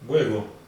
뭐야 이거?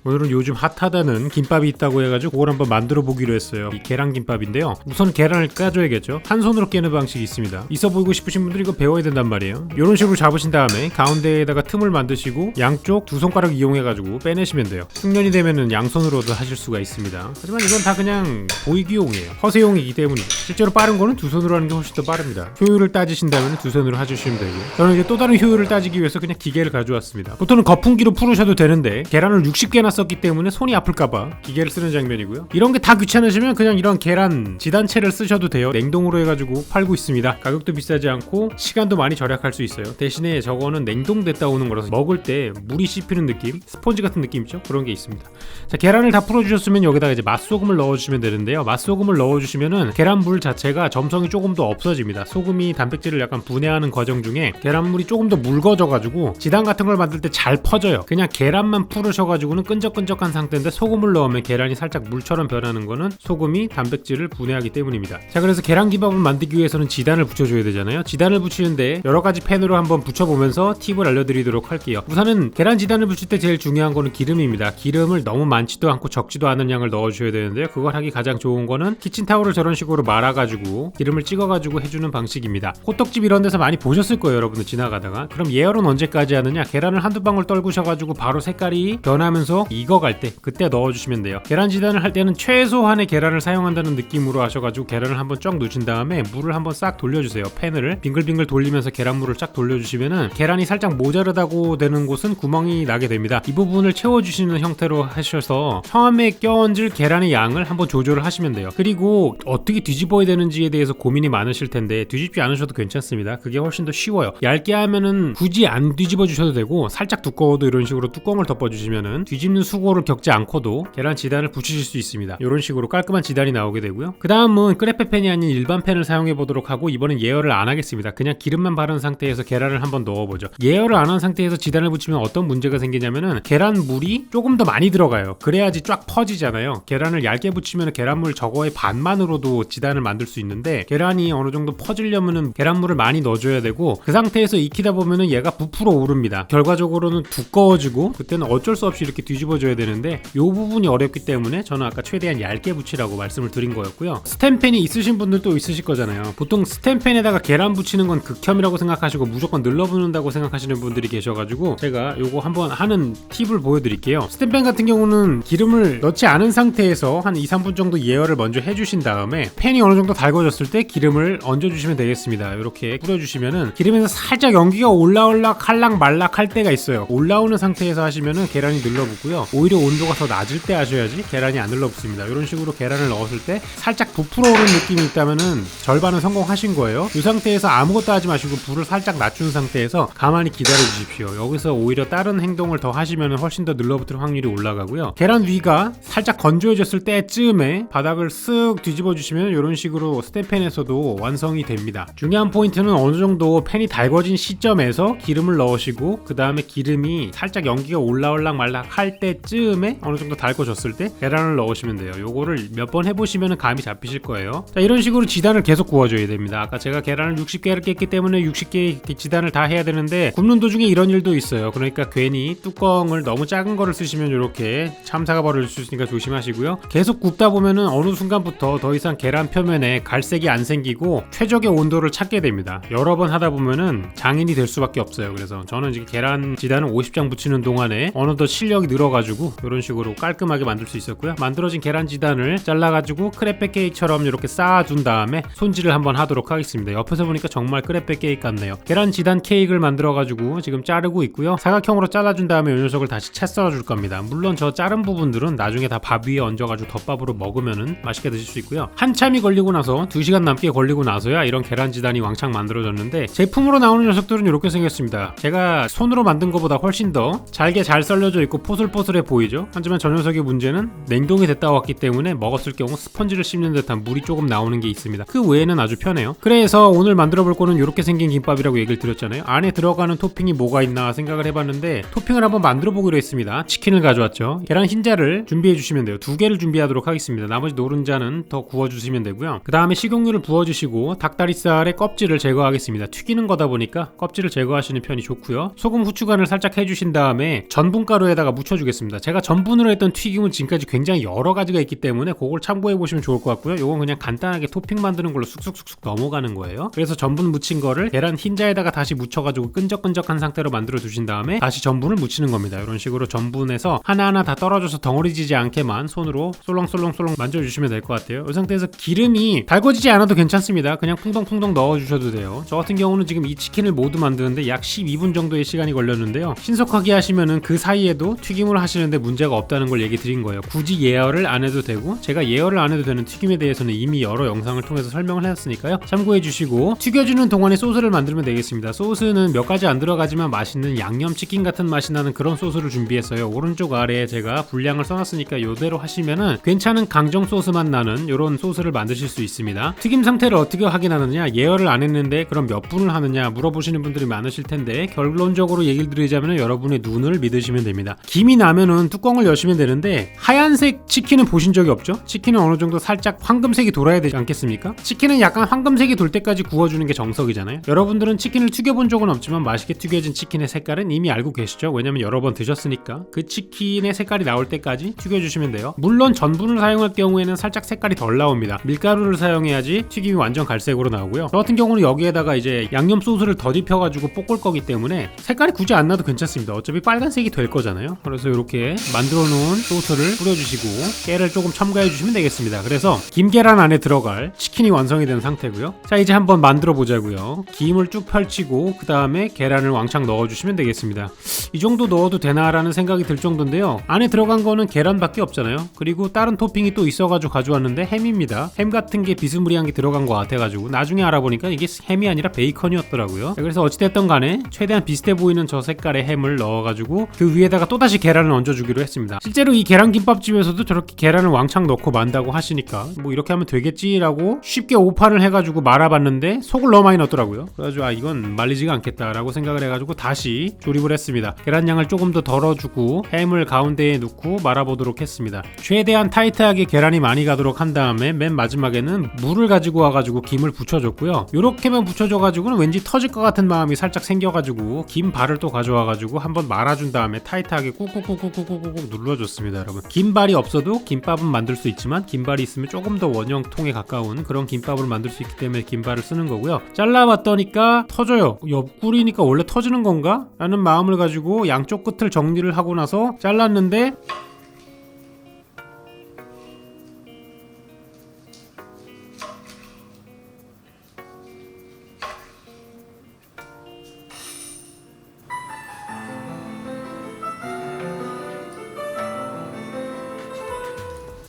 오늘은 요즘 핫하다는 김밥이 있다고 해가지고 그걸 한번 만들어 보기로 했어요. 이 계란김밥인데요. 우선 계란을 까줘야겠죠. 한 손으로 깨는 방식이 있습니다. 있어 보이고 싶으신 분들이 이거 배워야 된단 말이에요. 이런 식으로 잡으신 다음에 가운데에다가 틈을 만드시고 양쪽 두 손가락 이용해가지고 빼내시면 돼요. 숙련이 되면은 양손으로도 하실 수가 있습니다. 하지만 이건 다 그냥 보이기용이에요. 허세용이기 때문에 실제로 빠른 거는 두 손으로 하는 게 훨씬 더 빠릅니다. 효율을 따지신다면 두 손으로 해주시면 되고, 저는 이제 또 다른 효율을 따지기 위해서 그냥 기계를 가져왔습니다. 보통은 거품기로 풀으셔도 되는데 계란을 60개나 썼기 때문에 손이 아플까봐 기계를 쓰는 장면이고요. 이런 게 다 귀찮으시면 그냥 이런 계란 지단체를 쓰셔도 돼요. 냉동으로 해가지고 팔고 있습니다. 가격도 비싸지 않고 시간도 많이 절약할 수 있어요. 대신에 저거는 냉동됐다 오는 거라서 먹을 때 물이 씹히는 느낌, 스펀지 같은 느낌 있죠? 그런 게 있습니다. 자, 계란을 다 풀어주셨으면 여기다가 이제 맛소금을 넣어주시면 되는데요. 맛소금을 넣어주시면은 계란물 자체가 점성이 조금 더 없어집니다. 소금이 단백질을 약간 분해하는 과정 중에 계란물이 조금 더 묽어져가지고 지단 같은 걸 만들 때 잘 퍼져요. 그냥 계란만 풀으셔가지고는 끈적끈적한 상태인데 소금을 넣으면 계란이 살짝 물처럼 변하는 거는 소금이 단백질을 분해하기 때문입니다. 자, 그래서 계란김밥을 만들기 위해서는 지단을 붙여줘야 되잖아요. 지단을 붙이는데 여러가지 팬으로 한번 붙여보면서 팁을 알려드리도록 할게요. 우선은 계란 지단을 붙일 때 제일 중요한 거는 기름입니다. 기름을 너무 많지도 않고 적지도 않은 양을 넣어주셔야 되는데요. 그걸 하기 가장 좋은 거는 키친타올을 저런 식으로 말아가지고 기름을 찍어가지고 해주는 방식입니다. 호떡집 이런 데서 많이 보셨을 거예요, 여러분들 지나가다가. 그럼 예열은 언제까지 하느냐? 계란을 한두 방울 떨구셔가지고 바로 색깔이 변하면서 익어갈 때 그때 넣어주시면 돼요. 계란 지단을 할 때는 최소한의 계란을 사용한다는 느낌으로 하셔가지고 계란을 한번 쫙 넣으신 다음에 물을 한번 싹 돌려주세요. 팬을 빙글빙글 돌리면서 계란물을 쫙 돌려주시면은 계란이 살짝 모자르다고 되는 곳은 구멍이 나게 됩니다. 이 부분을 채워주시는 형태로 하셔서 처음에 껴얹을 계란의 양을 한번 조절을 하시면 돼요. 그리고 어떻게 뒤집어야 되는지에 대해서 고민이 많으실 텐데 뒤집지 않으셔도 괜찮습니다. 그게 훨씬 더 쉬워요. 얇게 하면은 굳이 안 뒤집어 주셔도 되고, 살짝 두꺼워도 이런 식으로 뚜껑을 덮어주시면은 뒤집는 수고를 겪지 않고도 계란 지단을 붙이실 수 있습니다. 이런 식으로 깔끔한 지단이 나오게 되고요. 그 다음은 크레페 팬이 아닌 일반 팬을 사용해 보도록 하고, 이번엔 예열을 안 하겠습니다. 그냥 기름만 바른 상태에서 계란을 한번 넣어보죠. 예열을 안 한 상태에서 지단을 붙이면 어떤 문제가 생기냐면은 계란물이 조금 더 많이 들어가요. 그래야지 쫙 퍼지잖아요. 계란을 얇게 붙이면 계란물 저거의 반만으로도 지단을 만들 수 있는데, 계란이 어느 정도 퍼지려면은 계란물을 많이 넣어줘야 되고, 그 상태에서 익히다 보면은 얘가 부풀어 오릅니다. 결과적으로는 두꺼워지고 그때는 어쩔 수 없이 이렇게 뒤집어줘야 되는데, 이 부분이 어렵기 때문에 저는 아까 최대한 얇게 붙이라고 말씀을 드린 거였고요. 스텐팬이 있으신 분들도 있으실 거잖아요. 보통 스텐팬에다가 계란 붙이는 건 극혐이라고 생각하시고 무조건 늘러붙는다고 생각하시는 분들이 계셔가지고 제가 요거 한번 하는 팁을 보여드릴게요. 스텐팬 같은 경우는 기름을 넣지 않은 상태에서 한 2-3분 정도 예열을 먼저 해주신 다음에 팬이 어느 정도 달궈졌을 때 기름을 얹어주시면 되겠습니다. 이렇게 뿌려주시면은 기름에서 살짝 연기가 올라올락 할락 말락 할 때가 있어요. 올라오는 상태에서 하시면은 계란이 늘러붙고요. 오히려 온도가 더 낮을 때 하셔야지 계란이 안 늘러붙습니다. 이런 식으로 계란을 넣었을 때 살짝 부풀어 오르는 느낌이 있다면은 절반은 성공하신 거예요. 이 상태에서 아무것도 하지 마시고 불을 살짝 낮춘 상태에서 가만히 기다려 주십시오. 여기서 오히려 다른 행동을 더 하시면 훨씬 더 늘러붙을 확률이 올라가고요. 계란 위가 살짝 건조해졌을 때쯤에 바닥을 쓱 뒤집어 주시면 이런 식으로 스텐팬에서도 완성이 됩니다. 중요한 포인트는 어느 정도 팬이 달궈진 시점에서 기름을 넣으시고, 그 다음에 기름이 살짝 연기가 올라올락 말락 할 때쯤에 어느 정도 달궈졌을 때 계란을 넣으시면 돼요. 요거를 몇 번 해보시면 감이 잡히실 거예요. 자, 이런 식으로 지단을 계속 구워줘야 됩니다. 아까 제가 계란을 60개를 깼기 때문에 60개의 지단을 다 해야 되는데, 굽는 도중에 이런 일도 있어요. 그러니까 괜히 뚜껑을 너무 작은 거를 쓰시면 이렇게 참사가 벌어질 수 있으니까 조심하시고요. 계속 굽다 보면은 어느 순간부터 더 이상 계란 표면에 갈색이 안 생기고 최적의 온도를 찾게 됩니다. 여러 번 하다 보면은 장인이 될 수밖에 없어요. 그래서 저는 지금 계란 지단을 50장 붙이는 동안에 어느덧 실력이 늘어가지고 이런 식으로 깔끔하게 만들 수 있었고요. 만들어진 계란 지단을 잘라가지고 크레페 케이크처럼 이렇게 쌓아준 다음에 손질을 한번 하도록 하겠습니다. 옆에서 보니까 정말 크레페 케이크 같네요. 계란 지단 케이크를 만들어가지고 지금 자르고 있고요. 사각형으로 잘라준 다음에 이 녀석을 다시 채 썰어줄 겁니다. 물론 저 자른 부분들은 나중에 다 밥 위에 얹어가지고 덮밥으로 먹으면은 맛있게 드실 수 있고요. 한참이 걸리고 나서 2시간 남게 걸리고 나서야 이런 계란 지단이 왕창 만들어졌는데, 제품으로 나오는 녀석들은 이렇게 생겼습니다. 제가 손으로 만든 것보다 훨씬 더 잘게 잘 썰려져 있고 포슬포슬 보슬보슬해 보이죠? 하지만 저 녀석의 문제는 냉동이 됐다 왔기 때문에 먹었을 경우 스펀지를 씹는 듯한 물이 조금 나오는 게 있습니다. 그 외에는 아주 편해요. 그래서 오늘 만들어 볼 거는 이렇게 생긴 김밥이라고 얘기를 드렸잖아요. 안에 들어가는 토핑이 뭐가 있나 생각을 해봤는데 토핑을 한번 만들어 보기로 했습니다. 치킨을 가져왔죠. 계란 흰자를 준비해 주시면 돼요. 2개를 준비하도록 하겠습니다. 나머지 노른자는 더 구워주시면 되고요. 그 다음에 식용유를 부어주시고 닭다리살의 껍질을 제거하겠습니다. 튀기는 거다 보니까 껍질을 제거하시는 편이 좋고요. 소금, 후추간을 살짝 해주신 다음에 전분가루에다가 묻혀주겠습니다. 제가 전분으로 했던 튀김은 지금까지 굉장히 여러 가지가 있기 때문에 그걸 참고해 보시면 좋을 것 같고요. 요건 그냥 간단하게 토핑 만드는 걸로 쑥쑥쑥쑥 넘어가는 거예요. 그래서 전분 묻힌 거를 계란 흰자에다가 다시 묻혀가지고 끈적끈적한 상태로 만들어 두신 다음에 다시 전분을 묻히는 겁니다. 이런 식으로 전분에서 하나하나 다 떨어져서 덩어리지지 않게만 손으로 솔렁솔렁솔렁 만져주시면 될 것 같아요. 이 상태에서 기름이 달궈지지 않아도 괜찮습니다. 그냥 풍덩풍덩 넣어주셔도 돼요. 저 같은 경우는 지금 이 치킨을 모두 만드는데 약 12분 정도의 시간이 걸렸는데요. 신속하게 하시면은 그 사이에도 튀김을 하시는데 문제가 없다는 걸 얘기 드린 거예요. 굳이 예열을 안 해도 되고 제가 예열을 안 해도 되는 튀김에 대해서는 이미 여러 영상을 통해서 설명을 해놨으니까요. 참고해 주시고 튀겨주는 동안에 소스를 만들면 되겠습니다. 소스는 몇 가지 안 들어가지만 맛있는 양념치킨 같은 맛이 나는 그런 소스를 준비했어요. 오른쪽 아래에 제가 분량을 써놨으니까 이대로 하시면은 괜찮은 강정 소스 맛 나는 이런 소스를 만드실 수 있습니다. 튀김 상태를 어떻게 확인하느냐, 예열을 안 했는데 그럼 몇 분을 하느냐 물어보시는 분들이 많으실 텐데 결론적으로 얘기를 드리자면 여러분의 눈을 믿으시면 됩니다. 김이 나면은 뚜껑을 여시면 되는데 하얀색 치킨은 보신 적이 없죠? 치킨은 어느 정도 살짝 황금색이 돌아야 되지 않겠습니까? 치킨은 약간 황금색이 돌 때까지 구워주는 게 정석이잖아요. 여러분들은 치킨을 튀겨본 적은 없지만 맛있게 튀겨진 치킨의 색깔은 이미 알고 계시죠? 왜냐면 여러 번 드셨으니까. 그 치킨의 색깔이 나올 때까지 튀겨주시면 돼요. 물론 전분을 사용할 경우에는 살짝 색깔이 덜 나옵니다. 밀가루를 사용해야지 튀김이 완전 갈색으로 나오고요. 저 같은 경우는 여기에다가 이제 양념 소스를 더 입혀가지고 볶을 거기 때문에 색깔이 굳이 안 나도 괜찮습니다. 어차피 빨간색이 될 거잖아요. 그래서 이렇게 만들어 놓은 소스를 뿌려주시고 깨를 조금 첨가해 주시면 되겠습니다. 그래서 김계란 안에 들어갈 치킨이 완성이 된 상태고요. 자, 이제 한번 만들어 보자고요. 김을 쭉 펼치고 그 다음에 계란을 왕창 넣어주시면 되겠습니다. 이 정도 넣어도 되나라는 생각이 들 정도인데요. 안에 들어간 거는 계란밖에 없잖아요. 그리고 다른 토핑이 또 있어가지고 가져왔는데 햄입니다. 햄 같은 게 비스무리한 게 들어간 것 같아가지고 나중에 알아보니까 이게 햄이 아니라 베이컨이었더라고요. 그래서 어찌됐던 간에 최대한 비슷해 보이는 저 색깔의 햄을 넣어가지고 그 위에다가 또다시 계란을 얹어주기로 했습니다. 실제로 이 계란김밥집에서도 저렇게 계란을 왕창 넣고 만다고 하시니까 뭐 이렇게 하면 되겠지라고 쉽게 오판을 해가지고 말아봤는데 속을 너무 많이 넣었더라고요. 그래가지고 이건 말리지가 않겠다라고 생각을 해가지고 다시 조립을 했습니다. 계란량을 조금 더 덜어주고 햄을 가운데에 넣고 말아보도록 했습니다. 최대한 타이트하게 계란이 많이 가도록 한 다음에 맨 마지막에는 물을 가지고 와가지고 김을 붙여줬고요. 요렇게만 붙여줘가지고는 왠지 터질 것 같은 마음이 살짝 생겨가지고 김발을 또 가져와가지고 한번 말아준 다음에 타이트하게 꾹꾹꾹꾹꾹꾹 눌러줬습니다. 여러분, 김발이 없어도 김밥은 만들 수 있지만 김발이 있으면 조금 더 원형통에 가까운 그런 김밥을 만들 수 있기 때문에 김발을 쓰는 거고요. 잘라봤더니까 터져요. 옆구리니까 원래 터지는 건가? 라는 마음을 가지고 양쪽 끝을 정리를 하고 나서 잘랐는데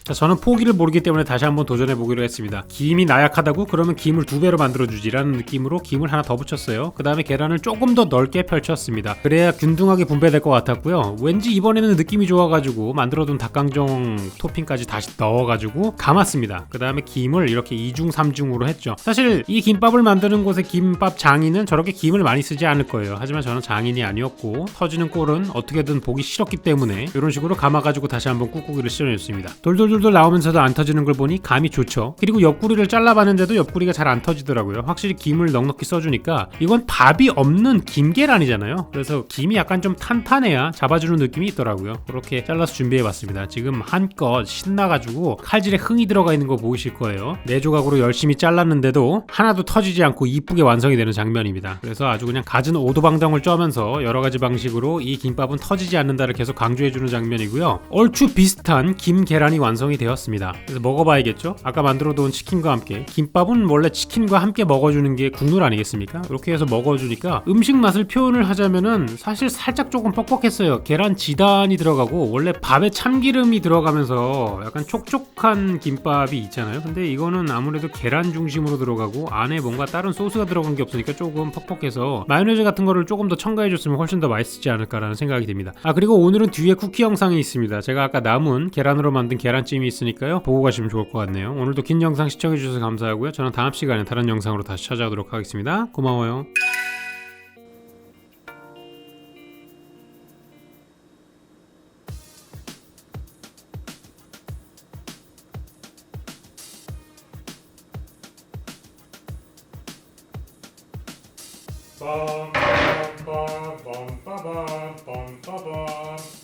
자, 저는 포기를 모르기 때문에 다시 한번 도전해 보기로 했습니다. 김이 나약하다고? 그러면 김을 2배로 만들어주지 라는 느낌으로 김을 하나 더 붙였어요. 그 다음에 계란을 조금 더 넓게 펼쳤습니다. 그래야 균등하게 분배될 것 같았고요. 왠지 이번에는 느낌이 좋아가지고 만들어둔 닭강정 토핑까지 다시 넣어가지고 감았습니다. 그 다음에 김을 이렇게 2중 3중으로 했죠. 사실 이 김밥을 만드는 곳의 김밥 장인은 저렇게 김을 많이 쓰지 않을 거예요. 하지만 저는 장인이 아니었고 터지는 꼴은 어떻게든 보기 싫었기 때문에 이런 식으로 감아가지고 다시 한번 꾹꾹이를 씌워냈습니다. 돌돌돌 나오면서도 안 터지는 걸 보니 감이 좋죠. 그리고 옆구리를 잘라봤는데도 옆구리가 잘 안 터지더라고요. 확실히 김을 넉넉히 써주니까 이건 밥이 없는 김계란이잖아요. 그래서 김이 약간 좀 탄탄해야 잡아주는 느낌이 있더라고요. 그렇게 잘라서 준비해봤습니다. 지금 한껏 신나가지고 칼질에 흥이 들어가 있는 거 보이실 거예요. 4조각으로 열심히 잘랐는데도 하나도 터지지 않고 이쁘게 완성이 되는 장면입니다. 그래서 아주 그냥 갖은 오도방정을 쪄면서 여러가지 방식으로 이 김밥은 터지지 않는다를 계속 강조해주는 장면이고요. 얼추 비슷한 김계란이 완성 완성이 되었습니다. 그래서 먹어봐야겠죠? 아까 만들어둔 치킨과 함께. 김밥은 원래 치킨과 함께 먹어주는 게 국룰 아니겠습니까? 이렇게 해서 먹어주니까 음식 맛을 표현을 하자면은 사실 살짝 조금 뻑뻑했어요. 계란 지단이 들어가고 원래 밥에 참기름이 들어가면서 약간 촉촉한 김밥이 있잖아요. 근데 이거는 아무래도 계란 중심으로 들어가고 안에 뭔가 다른 소스가 들어간 게 없으니까 조금 퍽퍽해서 마요네즈 같은 거를 조금 더 첨가해줬으면 훨씬 더 맛있지 않을까라는 생각이 듭니다. 그리고 오늘은 뒤에 쿠키 영상이 있습니다. 제가 아까 남은 계란으로 만든 계란찜이 있으니까요, 보고 가시면 좋을 것 같네요. 오늘도 긴 영상 시청해주셔서 감사하고요. 저는 다음 시간에 다른 영상으로 다시 찾아오도록 하겠습니다. 고마워요. 빰빰빰빰빰빰빰빰